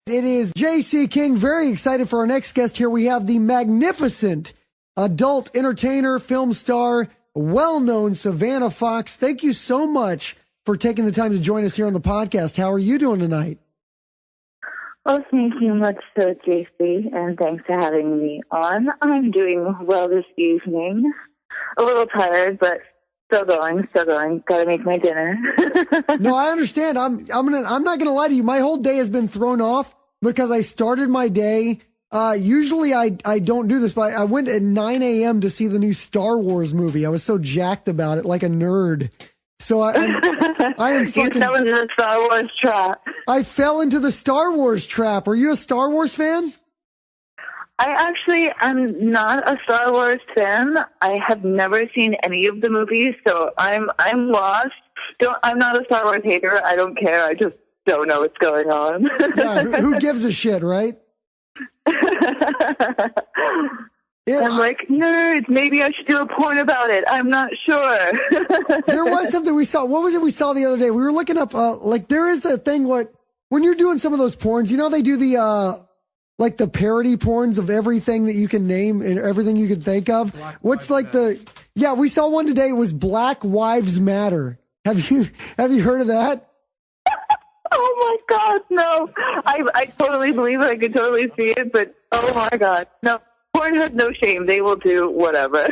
It is JC King. Very excited for our next guest here. We have the magnificent adult entertainer, film star, well-known Savannah Fox. Thank you so much for taking the time to join us here on the podcast. How are you doing tonight? Well, thank you much, JC, and thanks for having me on. I'm doing well this evening. A little tired, but still going. Gotta make my dinner. No, I understand. I'm not gonna lie to you. My whole day has been thrown off because I started my day. Usually I don't do this, but I went at 9 a.m. to see the new Star Wars movie. I was so jacked about it, like a nerd. So I am fucking. You fell into the Star Wars trap. I fell into the Star Wars trap. Are you a Star Wars fan? I'm not a Star Wars fan. I have never seen any of the movies, so I'm lost. I'm not a Star Wars hater. I don't care. I just don't know what's going on. Yeah, who gives a shit, right? I'm like, nerds, maybe I should do a porn about it. I'm not sure. There was something we saw. What was it we saw the other day? We were looking up, there is the thing, when you're doing some of those porns, they do the parody porns of everything that you can name and everything you can think of. We saw one today. It was Black Wives Matter. Have you heard of that? Oh my God, no. I totally believe it. I can totally see it, but oh my God, no. Porn has no shame. They will do whatever.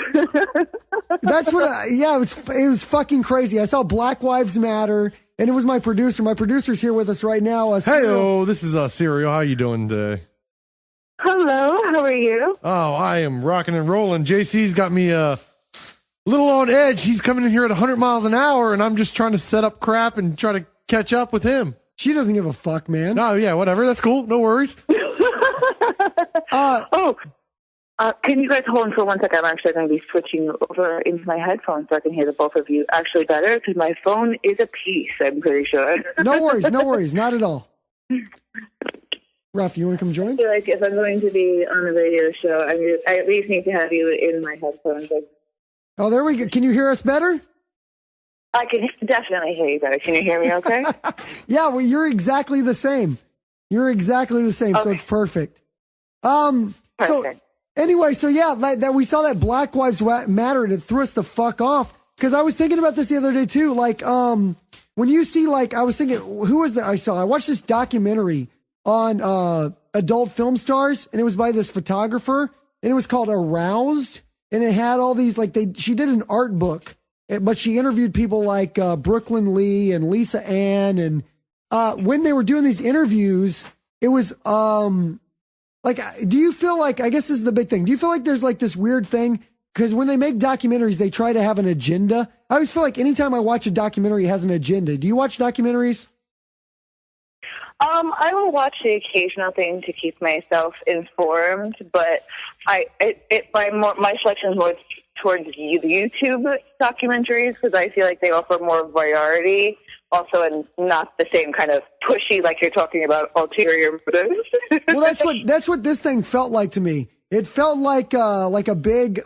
That's what, it was fucking crazy. I saw Black Wives Matter, and it was my producer. My producer's here with us right now. Hey-o, this is Serial. How you doing today? Hello, how are you? Oh, I am rocking and rolling. JC's got me a little on edge. He's coming in here at 100 miles an hour, and I'm just trying to set up crap and try to catch up with him. She doesn't give a fuck, man. Oh, yeah, whatever. That's cool. No worries. Can you guys hold on for 1 second? I'm actually going to be switching over into my headphones so I can hear the both of you actually better, because my phone is a piece, I'm pretty sure. No worries. Not at all. Ruff, you want to come join? I feel like if I'm going to be on a radio show, I at least need to have you in my headphones. Oh, there we go. Can you hear us better? I can definitely hear you better. Can you hear me okay? Yeah, well, you're exactly the same. Okay. So it's perfect. Perfect. So anyway, that we saw that Black Wives Matter, and it threw us the fuck off, because I was thinking about this the other day too. When you see, I was thinking, who was that I watched this documentary on adult film stars, and it was by this photographer, and it was called Aroused, and it had all these, she did an art book, but she interviewed people like Brooklyn Lee and Lisa Ann, and when they were doing these interviews, it was do you feel like, I guess this is the big thing, do you feel like there's this weird thing, because when they make documentaries, they try to have an agenda? I always feel like anytime I watch a documentary, it has an agenda. Do you watch documentaries? I will watch the occasional thing to keep myself informed, but my selection is more towards the YouTube documentaries, because I feel like they offer more variety, also, and not the same kind of pushy, like you're talking about, ulterior motives. Well, that's what this thing felt like to me. It felt like a big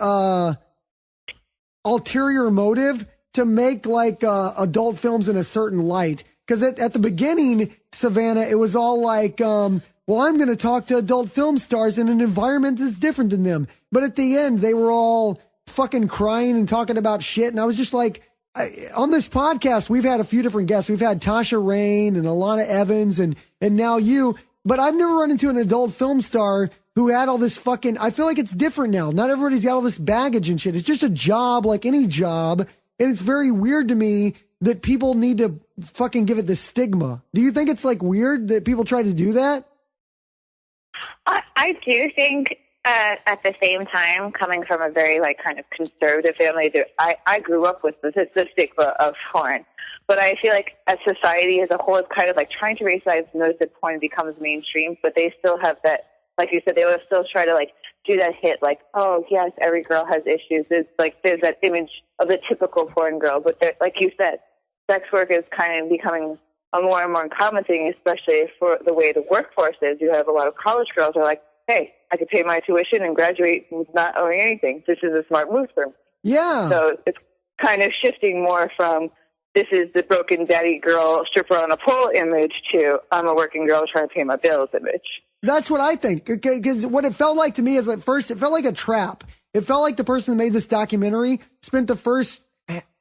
ulterior motive to make adult films in a certain light. Because at the beginning, Savannah, it was all I'm going to talk to adult film stars in an environment that's different than them. But at the end, they were all fucking crying and talking about shit. And I was just on this podcast, we've had a few different guests. We've had Tasha Rain and Alana Evans and now you. But I've never run into an adult film star who had all this I feel like it's different now. Not everybody's got all this baggage and shit. It's just a job like any job. And it's very weird to me that people need to fucking give it the stigma. Do you think it's weird that people try to do that? I do think at the same time, coming from a very kind of conservative family, I grew up with the stigma of porn. But I feel like as society as a whole is kind of trying to raise eyes and notice that porn becomes mainstream, but they still have that, like you said, they will still try to do that hit, oh yes, every girl has issues. It's there's that image of the typical porn girl, but like you said, sex work is kind of becoming a more and more common thing, especially for the way the workforce is. You have a lot of college girls who are like, hey, I could pay my tuition and graduate with not owing anything. This is a smart move for me. Yeah. So it's kind of shifting more from this is the broken daddy girl stripper on a pole image to I'm a working girl trying to pay my bills image. That's what I think. Because what it felt like to me is at first, it felt like a trap. It felt like the person who made this documentary spent the first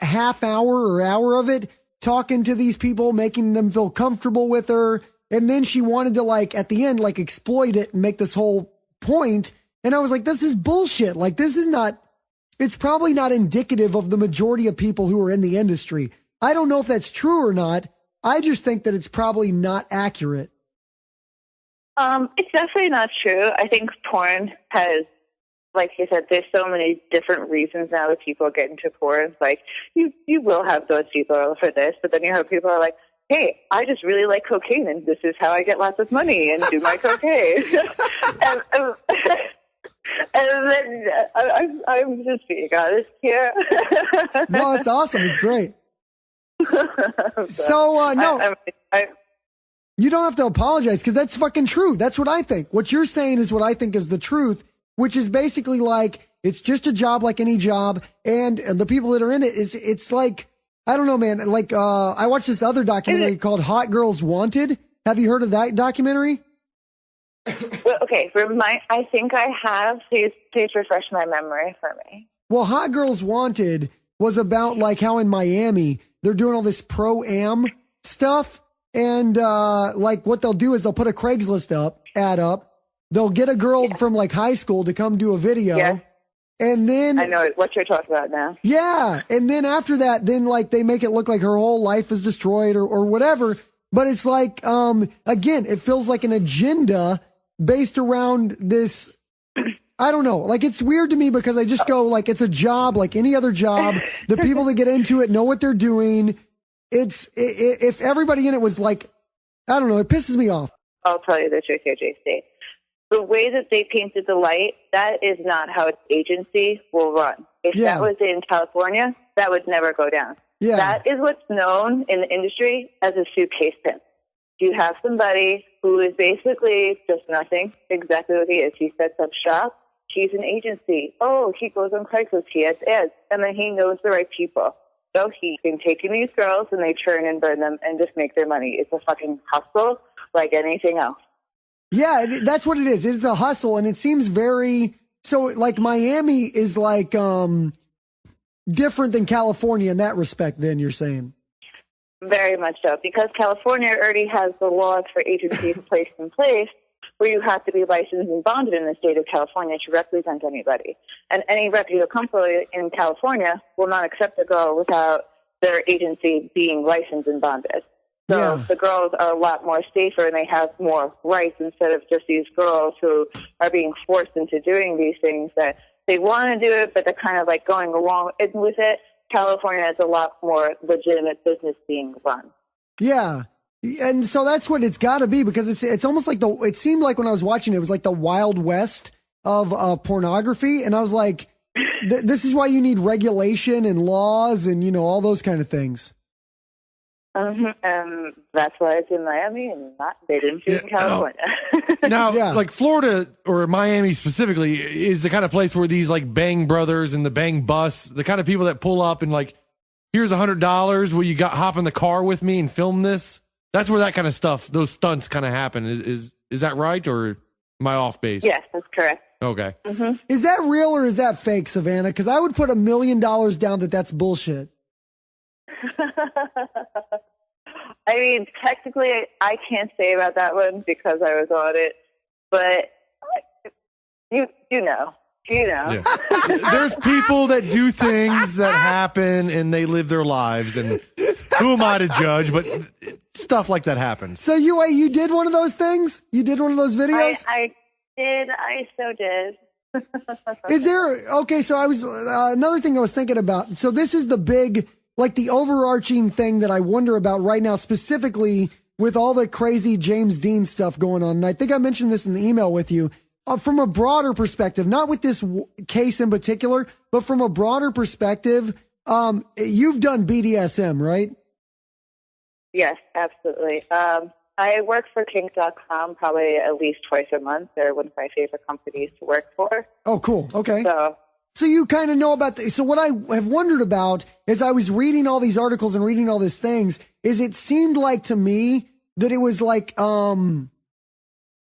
half hour or hour of it talking to these people, making them feel comfortable with her. And then she wanted to, like, at the end, like, exploit it and make this whole point. And I was like, this is bullshit. Like, this is not, it's probably not indicative of the majority of people who are in the industry. I don't know if that's true or not. I just think that it's probably not accurate. It's definitely not true. I think porn has, like you said, there's so many different reasons now that people get into porn. It's like, you will have those people for this, but then you have people who are like, hey, I just really like cocaine, and this is how I get lots of money and do my cocaine. and then I'm just being honest here. No, it's awesome. It's great. So, no. You don't have to apologize because that's fucking true. That's what I think. What you're saying is what I think is the truth, which is basically like, it's just a job like any job. And the people that are in it it's like, I don't know, man. Like, I watched this other documentary called Hot Girls Wanted. Have you heard of that documentary? Well, okay. I think I have. Please refresh my memory for me. Well, Hot Girls Wanted was about like how in Miami, they're doing all this pro-am stuff. And, like what they'll do is they'll put a Craigslist ad up. They'll get a girl from like high school to come do a video. Yeah. And then I know what you're talking about now. Yeah. And then after that, then like they make it look like her whole life is destroyed or whatever. But it's like, again, it feels like an agenda based around this. I don't know. Like, it's weird to me because I just go like, it's a job like any other job. The people that get into it know what they're doing. If everybody in it was like, I don't know, it pisses me off. I'll tell you the truth here, JC. The way that they painted the light, that is not how an agency will run. If that was in California, that would never go down. Yeah. That is what's known in the industry as a suitcase pimp. You have somebody who is basically just nothing, exactly what he is. He sets up shop. He's an agency. Oh, he goes on Craigslist. He has ads. And then he knows the right people. So he can take in these girls and they churn and burn them and just make their money. It's a fucking hustle like anything else. Yeah, that's what it is. It's a hustle, and it seems very so. Like Miami is like different than California in that respect. Then you're saying very much so, because California already has the laws for agencies placed in place where you have to be licensed and bonded in the state of California to represent anybody. And any reputable company in California will not accept a girl without their agency being licensed and bonded. So the girls are a lot more safer and they have more rights instead of just these girls who are being forced into doing these things that they want to do it, but they're kind of like going along with it. California has a lot more legitimate business being run. Yeah. And so that's what it's got to be, because it's almost like it seemed like when I was watching it was like the Wild West of pornography. And I was like, this is why you need regulation and laws and, you know, all those kind of things. And that's why it's in Miami and they didn't do it in California. Now, like Florida or Miami specifically is the kind of place where these like Bang Brothers and the Bang Bus, the kind of people that pull up and like, here's $100. Will you hop in the car with me and film this? That's where that kind of stuff, those stunts kind of happen. Is that right, or am I off base? Yes, that's correct. Okay. Mm-hmm. Is that real or is that fake, Savannah? Because I would put $1 million down that's bullshit. I mean, technically, I can't say about that one because I was on it, but you know. Yeah. There's people that do things that happen and they live their lives, and who am I to judge? But stuff like that happens. So you did one of those things? You did one of those videos? I did. I so did. Is there, okay, so I was, another thing I was thinking about. So this is the big, like the overarching thing that I wonder about right now, specifically with all the crazy James Dean stuff going on. And I think I mentioned this in the email with you. From a broader perspective, not with this case in particular, but from a broader perspective, you've done BDSM, right? Yes, absolutely. I work for kink.com probably at least twice a month. They're one of my favorite companies to work for. Oh, cool. Okay. So So you kind of know about so what I have wondered about as I was reading all these articles and reading all these things is it seemed like to me that it was like,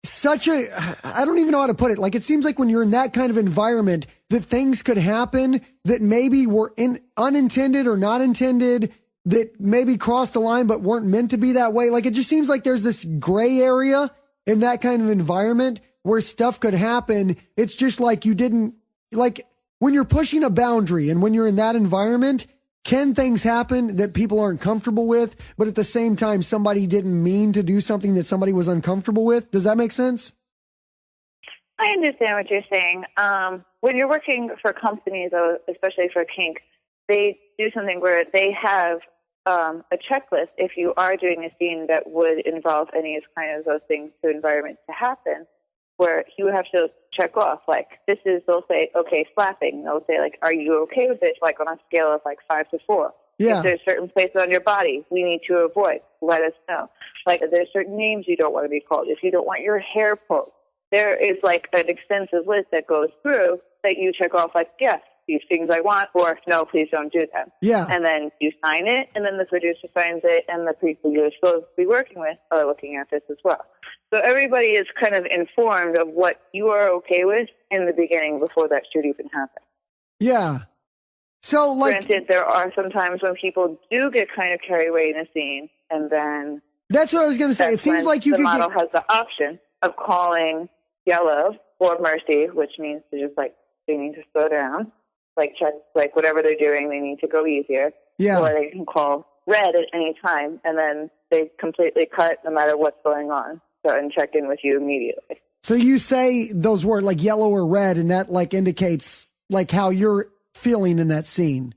such a, I don't even know how to put it. Like, it seems like when you're in that kind of environment that things could happen that maybe were unintended or not intended, that maybe crossed a line but weren't meant to be that way. Like, it just seems like there's this gray area in that kind of environment where stuff could happen. It's just like you didn't, like, when you're pushing a boundary and when you're in that environment, can things happen that people aren't comfortable with, but at the same time, somebody didn't mean to do something that somebody was uncomfortable with? Does that make sense? I understand what you're saying. When you're working for companies, especially for kink, they do something where they have a checklist if you are doing a scene that would involve any of kind of those things to environments to happen, where you have to check off, like, this is, they'll say, okay, slapping. They'll say, like, are you okay with it? Like, on a scale of, like, 5 to 4. Yeah. If there's certain places on your body we need to avoid, let us know. Like, if there's certain names you don't want to be called, if you don't want your hair pulled, there is, like, an extensive list that goes through that you check off, like, yes, these things I want, or no, please don't do them. Yeah. And then you sign it, and then the producer signs it, and the people you're supposed to be working with are looking at this as well. So everybody is kind of informed of what you are okay with in the beginning before that should even happen. Yeah. So, like, granted, there are some times when people do get kind of carried away in a scene, and then that's what I was going to say. It seems like you the could model has the option of calling yellow or mercy, which means to just, like, they need to slow down, like, check, like, whatever they're doing, they need to go easier. Yeah. Or they can call red at any time, and then they completely cut no matter what's going on. So, and check in with you immediately. So you say those words like yellow or red, and that, like, indicates, like, how you're feeling in that scene.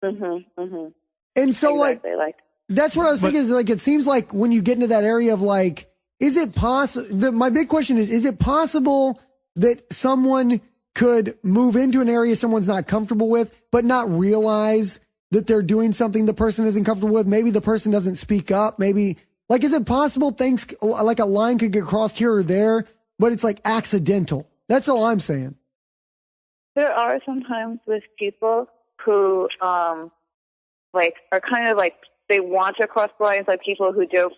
Mm-hmm, mm-hmm. And so, exactly, like, that's what I was thinking is, like, it seems like when you get into that area of, like, is it possible, my big question is it possible that someone could move into an area someone's not comfortable with, but not realize that they're doing something the person isn't comfortable with? Maybe the person doesn't speak up. Maybe, like, is it possible things, like a line could get crossed here or there, but it's, like, accidental? That's all I'm saying. There are sometimes with people who, like, are kind of like, they want to cross the lines, like people who can't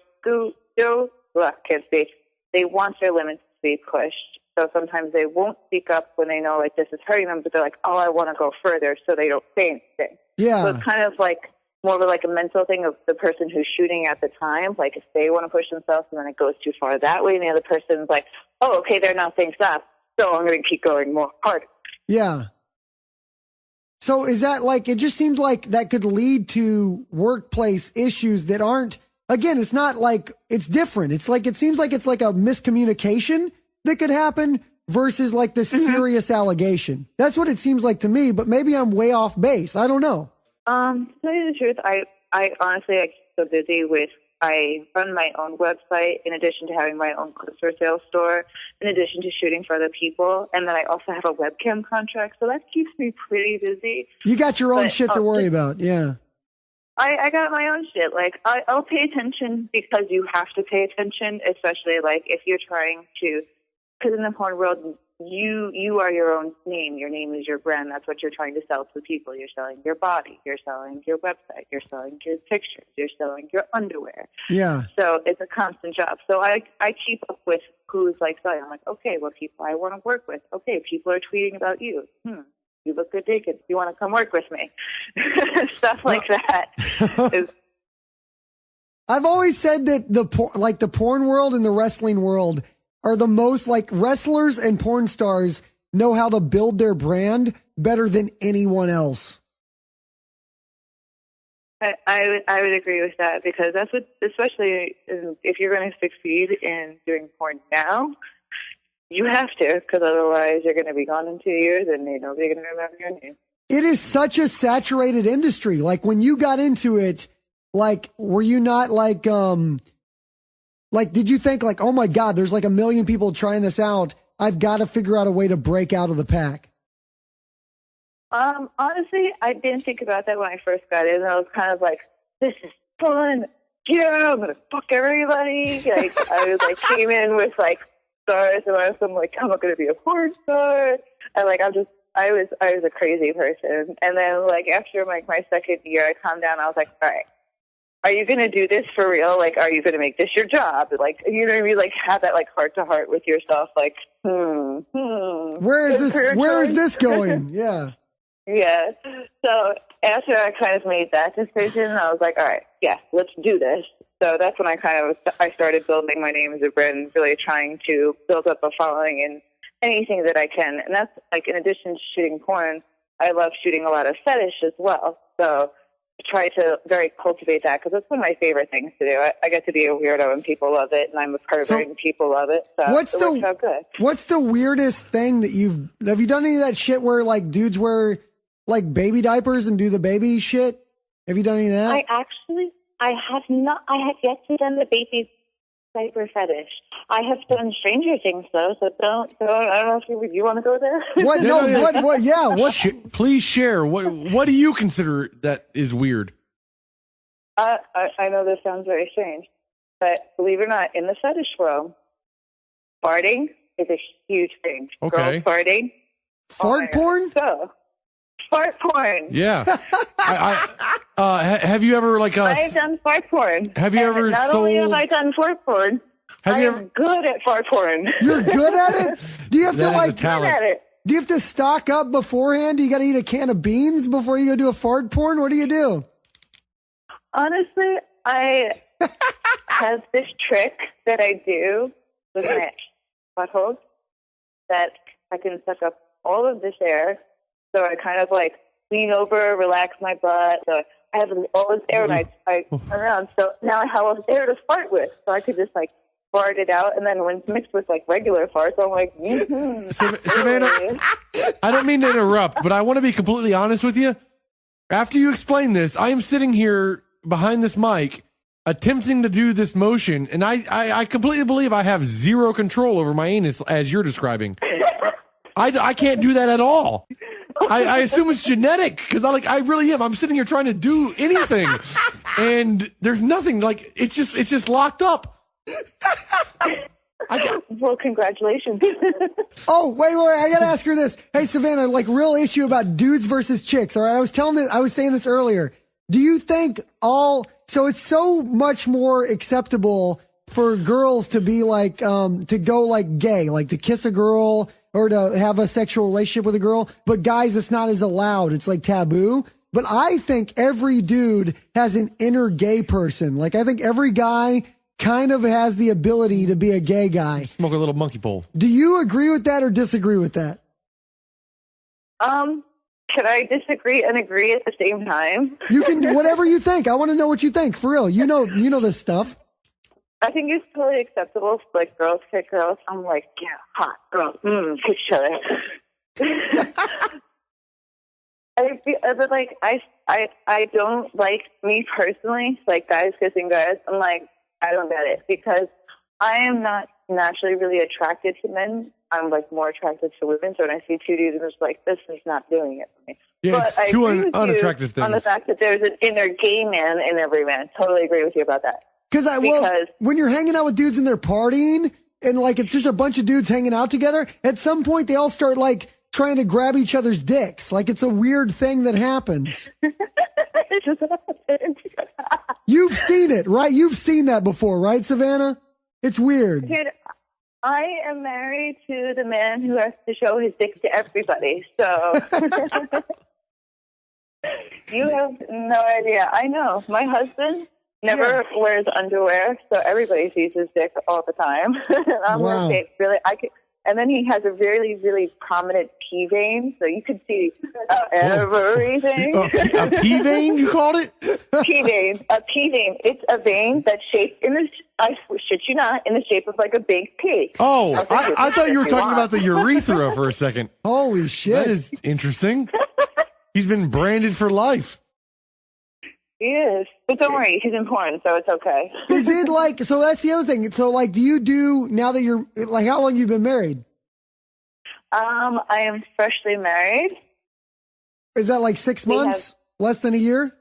speak. They want their limits to be pushed. So sometimes they won't speak up when they know, like, this is hurting them, but they're like, oh, I want to go further, so they don't say anything. Yeah. So it's kind of like more of like a mental thing of the person who's shooting at the time. Like, if they want to push themselves and then it goes too far that way, and the other person's like, oh, okay, they're not saying stop, so I'm going to keep going more harder. Yeah. So is that, like, it just seems like that could lead to workplace issues that aren't, again, it's not like, it's different. It's like, it seems like it's like a miscommunication that could happen versus like this serious allegation. That's what it seems like to me, but maybe I'm way off base. I don't know. To tell you the truth, I honestly, I get so busy with, I run my own website in addition to having my own clothes for sale store, in addition to shooting for other people. And then I also have a webcam contract. So that keeps me pretty busy. You got your own shit to worry about. Yeah. I got my own shit. Like, I'll pay attention because you have to pay attention, especially like if you're trying to, because in the porn world, you are your own name. Your name is your brand. That's what you're trying to sell to people. You're selling your body. You're selling your website. You're selling your pictures. You're selling your underwear. Yeah. So it's a constant job. So I keep up with who's like selling. I'm like, okay, what people I want to work with. Okay, people are tweeting about you. You look good naked. You want to come work with me? Stuff like that. I've always said that the porn world and the wrestling world are the most, like, wrestlers and porn stars know how to build their brand better than anyone else. I would agree with that, because that's what, especially if you're going to succeed in doing porn now, you have to, because otherwise you're going to be gone in 2 years and nobody's going to remember your name. It is such a saturated industry. Like, when you got into it, like, were you not like, did you think like, oh my God, there's like 1 million people trying this out. I've got to figure out a way to break out of the pack. Honestly, I didn't think about that when I first got in. I was kind of like, this is fun. Yeah, I'm going to fuck everybody. Like, I was like, came in with like stars, and I was like, I'm not going to be a porn star. And like, I was a crazy person. And then like after like my second year, I calmed down. I was like, all right, are you going to do this for real? Like, are you going to make this your job? Like, you know what I mean? Like, have that like heart to heart with yourself. Like, where is this going? Yeah. Yeah. So after I kind of made that decision, I was like, all right, yeah, let's do this. So that's when I started building my name as a brand and really trying to build up a following in anything that I can. And that's like, in addition to shooting porn, I love shooting a lot of fetish as well. So try to very cultivate that because it's one of my favorite things to do. I get to be a weirdo and people love it, and I'm a pervert and people love it. So it works out good. What's the weirdest thing that have you done any of that shit where like dudes wear like baby diapers and do the baby shit? Have you done any of that? I have not. I have yet to done the baby diaper fetish. I have done stranger things though, so don't I don't know if you want to go there. What? No. What? Yeah. What? Please share. What do you consider that is weird? I know this sounds very strange, but believe it or not, in the fetish world, farting is a huge thing. Okay. Girls farting. Fart porn? So, fart porn. Yeah. Have you ever like? I've done fart porn. Have you ever not sold? only have I done fart porn, I'm good at fart porn. You're good at it? Do you have to like? Good at it. Do you have to stock up beforehand? Do you got to eat a can of beans before you go do a fart porn? What do you do? Honestly, I have this trick that I do with my butthole that I can suck up all of this air. So I kind of like lean over, relax my butt. So I have all this air and I turn around. So now I have all this air to fart with. So I could just like fart it out. And then when it's mixed with like regular farts, I'm like, Savannah, I don't mean to interrupt, but I want to be completely honest with you. After you explain this, I am sitting here behind this mic attempting to do this motion, and I completely believe I have zero control over my anus as you're describing. I can't do that at all. I assume it's genetic because I really am. I'm sitting here trying to do anything, and there's nothing. Like it's just locked up. Well, congratulations. Oh, wait, I gotta ask her this. Hey, Savannah, like real issue about dudes versus chicks. All right, I was saying this earlier. Do you think so it's so much more acceptable for girls to be like, to go like gay, like to kiss a girl or to have a sexual relationship with a girl, but guys, it's not as allowed. It's like taboo. But I think every dude has an inner gay person. Like I think every guy kind of has the ability to be a gay guy. Smoke a little monkey pole. Do you agree with that or disagree with that? Could I disagree and agree at the same time? You can, whatever you think. I want to know what you think. For real. You know this stuff. I think it's totally acceptable for like girls kick girls. I'm like, yeah, hot girl, kick each other. But like, I don't like, me personally, like guys kissing guys. I'm like, I don't get it because I am not naturally really attracted to men. I'm like more attracted to women. So when I see two dudes, I'm just like, this is not doing it for me. Yeah, but it's two unattractive things. On the fact that there's an inner gay man in every man. Totally agree with you about that. Because when you're hanging out with dudes and they're partying and like it's just a bunch of dudes hanging out together, at some point they all start like trying to grab each other's dicks. Like it's a weird thing that happens. It just happens. You've seen it, right? You've seen that before, right, Savannah? It's weird. Dude, I am married to the man who has to show his dick to everybody. So you have no idea. I know. My husband never wears underwear, so everybody sees his dick all the time. I'm wow. Like, really, and then he has a really, really prominent P vein, so you could see everything. A P vein, you called it? P vein. A P vein. It's a vein that's shaped I shit you not, in the shape of like a big P. Oh, I thought you were talking about the urethra for a second. Holy shit. That is interesting. He's been branded for life. He is. But don't worry, he's in porn, so it's okay. Is it like, so that's the other thing. So like, now that you're, like how long have you been married? I am freshly married. Is that like 6 months? Less than a year?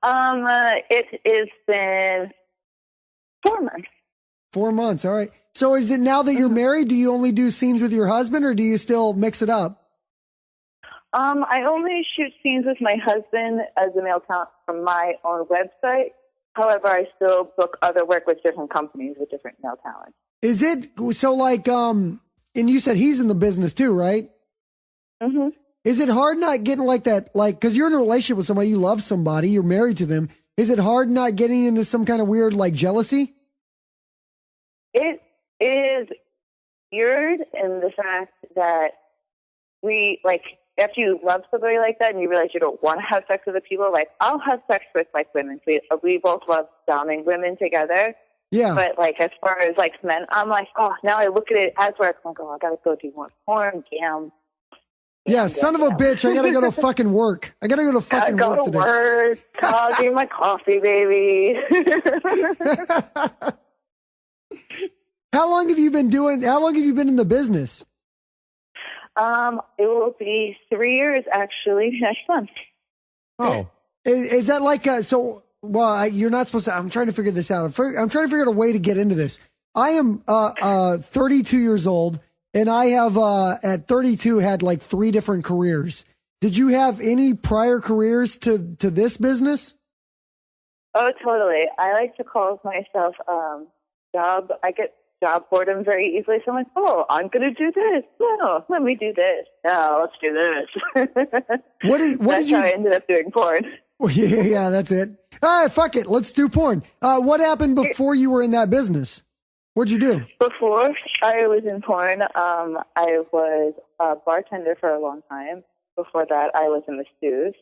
It has been 4 months. 4 months, all right. So is it now that you're married, do you only do scenes with your husband or do you still mix it up? I only shoot scenes with my husband as a male talent from my own website. However, I still book other work with different companies with different male talent. Is it so like and you said he's in the business too, right? Mm-hmm. Is it hard not getting like that, like, because you're in a relationship with somebody, you love somebody, you're married to them. Is it hard not getting into some kind of weird, like, jealousy? It is weird in the fact that we, like, after you love somebody like that and you realize you don't want to have sex with other people, like, I'll have sex with, like, women. We both love doming women together. Yeah. But, like, as far as, like, men, I'm like, oh, now I look at it as work. I'm like, oh, I got to go do more porn. Damn. Yeah, son of a bitch. I got to go to fucking work. I got to go to fucking work today. Work. Oh, give me my coffee, baby. How long have you been in the business? It will be 3 years, actually, next month. Oh. Is that like, you're not supposed to, I'm trying to figure this out. I'm trying to figure out a way to get into this. I am 32 years old. And I have, at 32, had like 3 different careers. Did you have any prior careers to this business? Oh, totally. I like to call myself I get job boredom very easily. So I'm like, oh, I'm going to do this. No, let me do this. No, let's do this. That's how I ended up doing porn. Well, yeah, that's it. All right, fuck it. Let's do porn. What happened before you were in that business? What'd you do? Before I was in porn, I was a bartender for a long time. Before that, I was in the stews.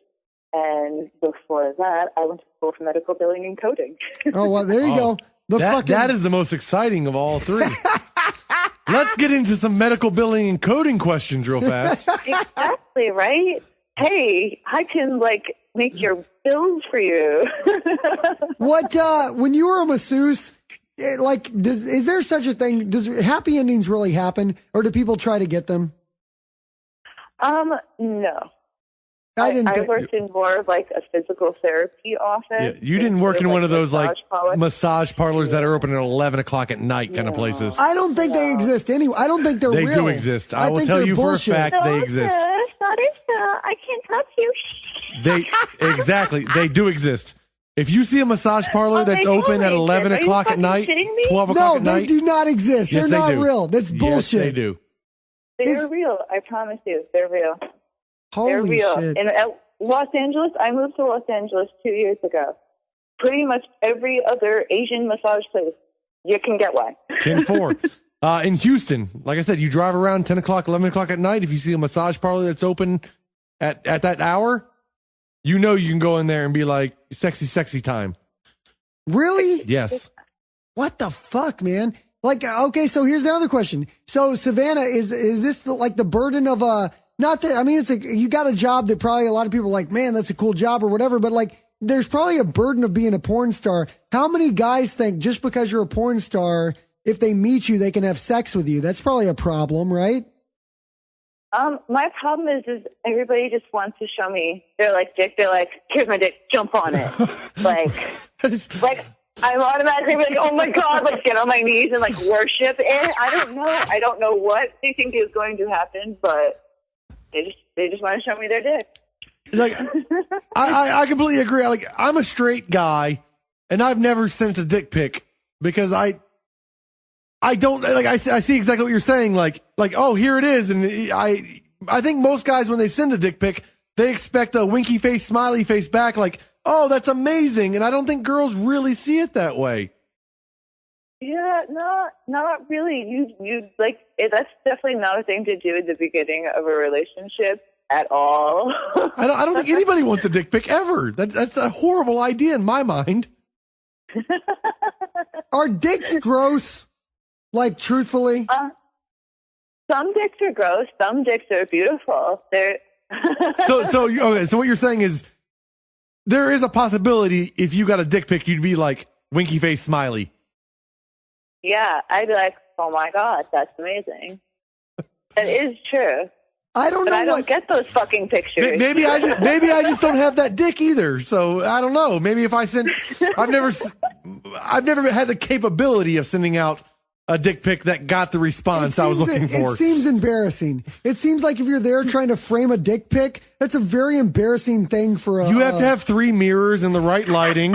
And before that, I went to school for medical billing and coding. Oh, well, there you go. That is the most exciting of all 3. Let's get into some medical billing and coding questions real fast. Exactly, right? Hey, I can, like, make your bills for you. When you were a masseuse, is there such a thing? Does happy endings really happen, or do people try to get them? No. I worked in more of like a physical therapy office. Yeah, you didn't work in one of those like massage parlors that are open at 11 o'clock at night kind of places. I don't think they exist anyway. I don't think they're real. They do exist. I will tell you bullshit. For a fact they exist. I can't touch you. They do exist. If you see a massage parlor that's open at 11 o'clock at night, 12 o'clock at night. No, they do not exist. Yes, they're not real. That's bullshit. Yes, they do. They're real. I promise you. They're real. Holy they're real. Shit. In Los Angeles, I moved to Los Angeles 2 years ago. Pretty much every other Asian massage place, you can get one. 10-4. In Houston, like I said, you drive around 10 o'clock, 11 o'clock at night. If you see a massage parlor that's open at that hour, you know you can go in there and be like, sexy time. Really? Yes. What the fuck, man? Like, okay, so here's the other question. So, Savannah, is this the burden of not that, I mean, you got a job that probably a lot of people are like, man, that's a cool job or whatever, but like, there's probably a burden of being a porn star. How many guys think just because you're a porn star, if they meet you, they can have sex with you? That's probably a problem, right? My problem is everybody just wants to show me their like dick. They're like, here's my dick, jump on it. like I'm automatically like, oh my God, like get on my knees and like worship it. I don't know what they think is going to happen, but they just want to show me their dick. Like, I completely agree. Like, I'm a straight guy and I've never sent a dick pic because I don't like, I see exactly what you're saying. Like, oh, here it is. And I think most guys, when they send a dick pic, they expect a winky face, smiley face back. Like, oh, that's amazing. And I don't think girls really see it that way. Yeah, no, not really. You like, that's definitely not a thing to do at the beginning of a relationship at all. I don't think anybody wants a dick pic ever. That's a horrible idea in my mind. Are dicks gross? Like, truthfully? Some dicks are gross. Some dicks are beautiful. They're So what you're saying is there is a possibility if you got a dick pic, you'd be like winky face smiley. Yeah, I'd be like, oh my God, that's amazing. That is true. I don't know. But I don't get those fucking pictures. Maybe I just don't have that dick either. So I don't know. Maybe if I sent, I've never had the capability of sending out a dick pic that got the response I was looking for. It seems embarrassing. It seems like if you're there trying to frame a dick pic, that's a very embarrassing thing for a... You have to have 3 mirrors and the right lighting,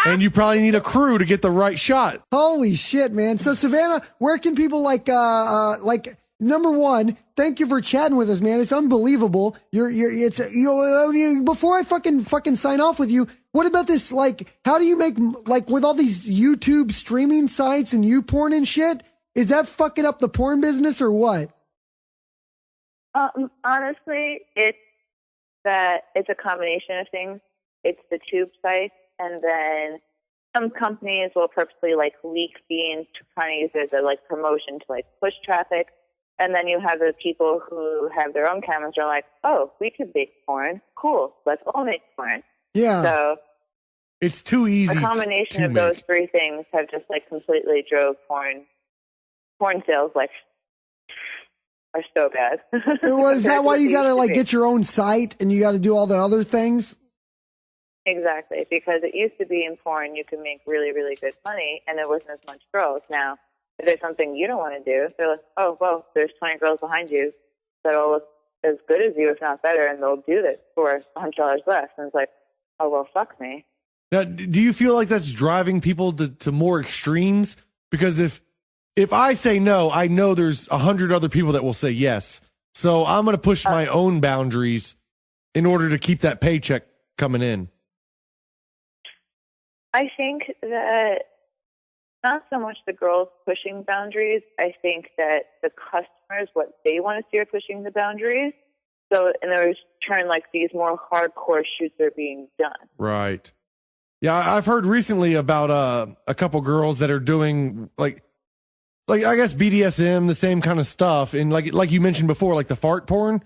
and you probably need a crew to get the right shot. Holy shit, man. So, Savannah, where can people number one, thank you for chatting with us, man. It's unbelievable. Before I fucking sign off with you, what about this? Like, how do you make, like, with all these YouTube streaming sites and YouPorn and shit? Is that fucking up the porn business or what? Honestly, it's a combination of things. It's the tube sites, and then some companies will purposely like leak feeds trying to use it as a like promotion to like push traffic. And then you have the people who have their own cameras are like, oh, we could make porn. Cool. Let's all make porn. Yeah. So it's too easy. A combination of those 3 things have just like completely drove porn sales like are so bad. Is that why you got to like get your own site and you got to do all the other things? Exactly. Because it used to be in porn, you could make really, really good money and there wasn't as much growth. Now, if there's something you don't want to do, they're like, oh, well, there's 20 girls behind you that all look as good as you, if not better, and they'll do this for $100 less. And it's like, oh, well, fuck me. Now, do you feel like that's driving people to more extremes? Because if I say no, I know there's 100 other people that will say yes. So I'm going to push my own boundaries in order to keep that paycheck coming in. I think that not so much the girls pushing boundaries. I think that the customers, what they want to see are pushing the boundaries. So in other turn, like these more hardcore shoots are being done. Right. Yeah, I've heard recently about a couple girls that are doing like I guess BDSM, the same kind of stuff, and like you mentioned before, like the fart porn.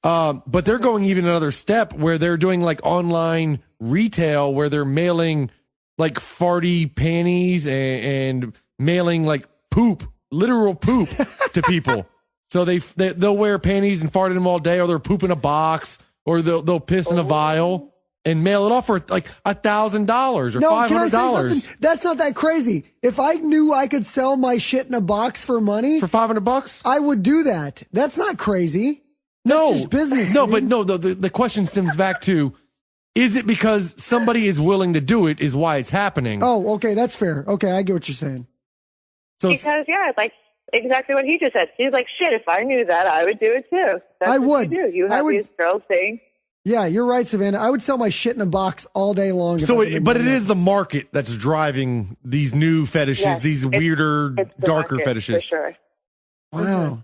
But they're going even another step where they're doing like online retail where they're mailing like farty panties and mailing like poop, literal poop to people. So they'll wear panties and fart in them all day, or they'll poop in a box, or they'll piss in a vial and mail it off for like $1,000 or $500. Can I say something? That's not that crazy. If I knew I could sell my shit in a box for money for $500, I would do that. That's not crazy. That's just business. No, dude. but no, the question stems back to, is it because somebody is willing to do it is why it's happening? Oh, okay. That's fair. Okay. I get what you're saying. So because, yeah, like exactly what he just said. He's like, shit, if I knew that, I would do it too. That's I what would. You do. You have these girls saying. Yeah, you're right, Savannah. I would sell my shit in a box all day long. So, but it is the market that's driving these new fetishes, these weirder, darker fetishes. For sure. Wow.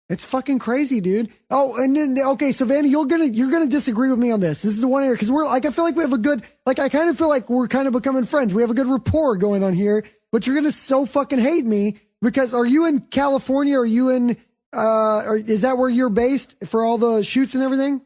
It's fucking crazy, dude. Oh, and then, okay, Savannah, you're gonna disagree with me on this. This is the one area, because we're like, I feel like we have a good, like, I kind of feel like we're kind of becoming friends. We have a good rapport going on here, but you're gonna so fucking hate me because are you in California? Are you in, or is that where you're based for all the shoots and everything?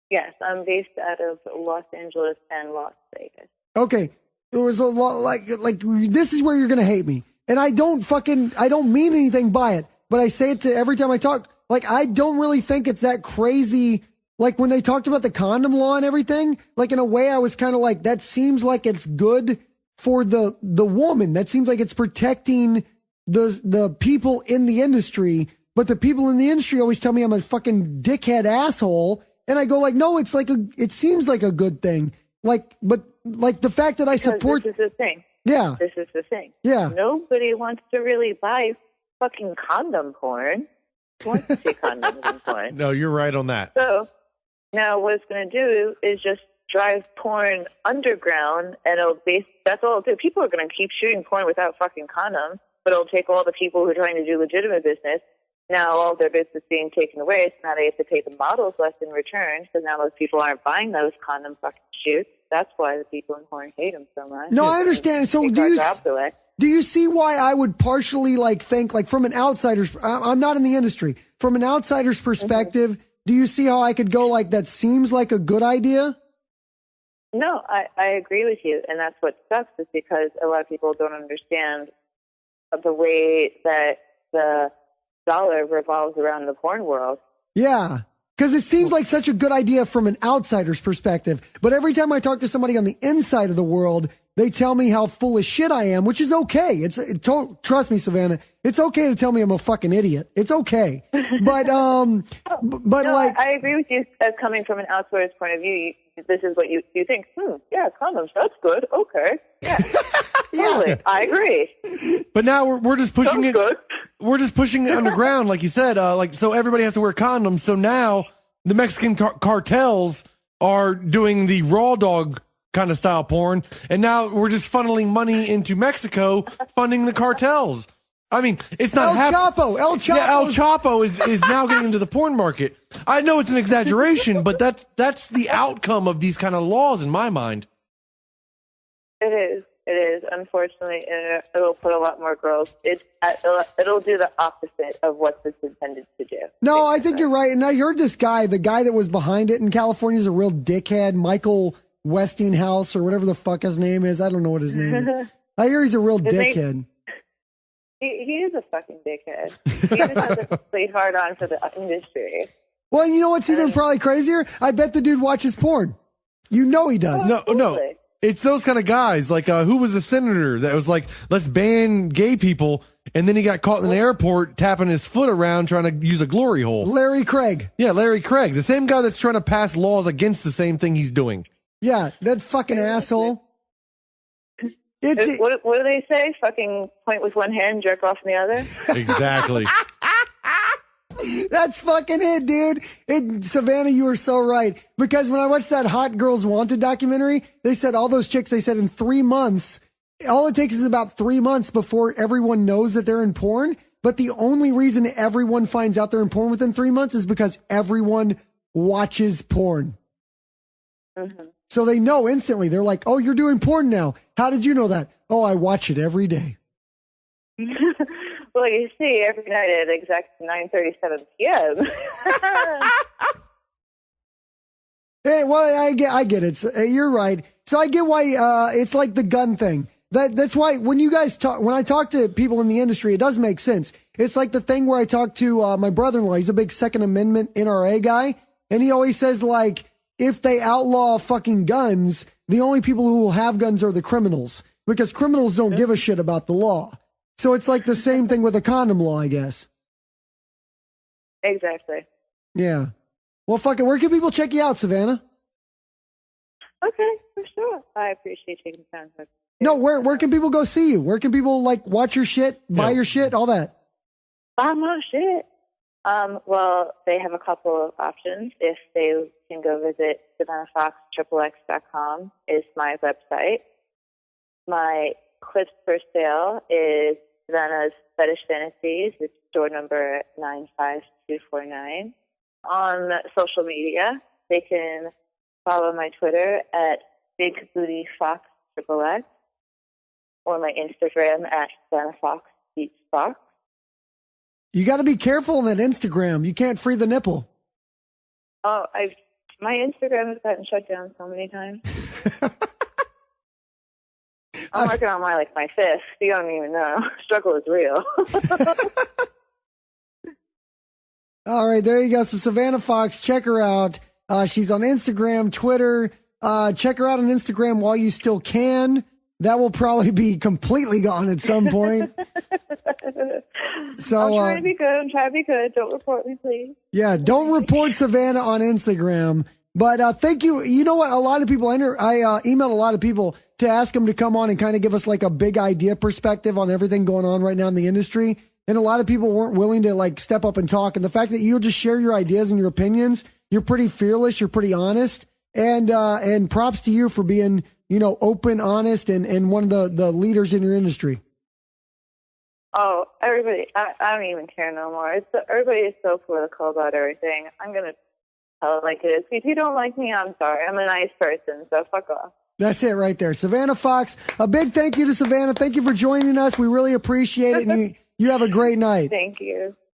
Yes, I'm based out of Los Angeles and Las Vegas. Okay. It was a lot like this is where you're gonna hate me. And I don't mean anything by it. But I say it to every time I talk, like, I don't really think it's that crazy. Like when they talked about the condom law and everything, like in a way I was kind of like, that seems like it's good for the woman. That seems like it's protecting the people in the industry. But the people in the industry always tell me I'm a fucking dickhead asshole. And I go like, no, it's like it seems like a good thing. Like, but like the fact that I support. This is the thing. Yeah. This is the thing. Yeah. Nobody wants to really buy fucking condom porn. Who wants to see condoms in porn? No, you're right on that. So now what it's going to do is just drive porn underground, and that's all it'll do. People are going to keep shooting porn without fucking condoms, but it'll take all the people who are trying to do legitimate business. Now all their business being taken away, so now they have to pay the models less in return, because now those people aren't buying those condom fucking shoots. That's why the people in porn hate them so much. No, I understand. So do you see why I would partially like think like from an outsider's, I'm not in the industry, from an outsider's perspective, do you see how I could go like, that seems like a good idea? No, I agree with you. And that's what sucks, is because a lot of people don't understand the way that the dollar revolves around the porn world. Yeah. Because it seems like such a good idea from an outsider's perspective. But every time I talk to somebody on the inside of the world, they tell me how full of shit I am, which is okay. Trust me, Savannah, it's okay to tell me I'm a fucking idiot. It's okay. But, No, like, I agree with you as coming from an outsider's point of view. This is what you think. Yeah, condoms. That's good. Okay. Yeah. Totally. I agree. But now we're just pushing Sounds good. We're just pushing it underground, like you said. So everybody has to wear condoms. So now the Mexican cartels are doing the raw dog kind of style porn, and now we're just funneling money into Mexico, funding the cartels. I mean, it's not El Chapo. Yeah, El Chapo is now getting into the porn market. I know it's an exaggeration, but that's the outcome of these kind of laws in my mind. It is. It is. Unfortunately, it'll put a lot more girls. It'll do the opposite of what it's intended to do. No, I think you're right. And I heard this guy, the guy that was behind it in California, is a real dickhead. Michael Westinghouse or whatever the fuck his name is. I don't know what his name is. I hear he's a real dickhead. He is a fucking dickhead. He just has a complete hard on for the industry. Well, you know what's even probably crazier? I bet the dude watches porn. You know he does. No. It's those kind of guys. Like, who was the senator that was like, let's ban gay people, and then he got caught in an airport tapping his foot around trying to use a glory hole? Larry Craig. Yeah, Larry Craig. The same guy that's trying to pass laws against the same thing he's doing. Yeah, that fucking asshole. What do they say? Fucking point with one hand, jerk off in the other? Exactly. That's fucking it, dude. Savannah, you were so right. Because when I watched that Hot Girls Wanted documentary, they said all those chicks, they said in 3 months, all it takes is about 3 months before everyone knows that they're in porn. But the only reason everyone finds out they're in porn within 3 months is because everyone watches porn. Mm-hmm. So they know instantly. They're like, oh, you're doing porn now. How did you know that? Oh, I watch it every day. Well, you see, every night at exact 9:37 p.m. Hey, well, I get it. You're right. So I get why it's like the gun thing. That's why when I talk to people in the industry, it does make sense. It's like the thing where I talk to my brother-in-law. He's a big Second Amendment NRA guy, and he always says like, if they outlaw fucking guns, the only people who will have guns are the criminals, because criminals don't give a shit about the law. So it's like the same thing with a condom law, I guess. Exactly. Yeah. Well, fuck it. Where can people check you out, Savannah? Okay, for sure. I appreciate taking time. No, where can people go see you? Where can people like watch your shit, buy your shit, all that? Buy my shit. Well, they have a couple of options. If they can go visit SavannahFoxXXX.com is my website. My clips for sale is Savannah's Fetish Fantasies. It's door number 95249. On social media, they can follow my Twitter at BigBootyFoxXXX or my Instagram at SavannahFoxEatsFox. You got to be careful on that Instagram. You can't free the nipple. Oh, my Instagram has gotten shut down so many times. I'm working on my fifth. You don't even know. Struggle is real. All right, there you go. So Savannah Fox, check her out. She's on Instagram, Twitter. Check her out on Instagram while you still can. That will probably be completely gone at some point. So I'm trying to be good. Don't report me, please. Yeah, don't report Savannah on Instagram. But thank you. You know what? A lot of people, I emailed a lot of people to ask them to come on and kind of give us like a big idea perspective on everything going on right now in the industry. And a lot of people weren't willing to like step up and talk. And the fact that you'll just share your ideas and your opinions, you're pretty fearless, you're pretty honest. And props to you for being, open, honest, and one of the leaders in your industry. Oh, everybody, I don't even care no more. Everybody is so political about everything. I'm going to tell it like it is. If you don't like me, I'm sorry. I'm a nice person, so fuck off. That's it right there. Savannah Fox, a big thank you to Savannah. Thank you for joining us. We really appreciate it. And you have a great night. Thank you.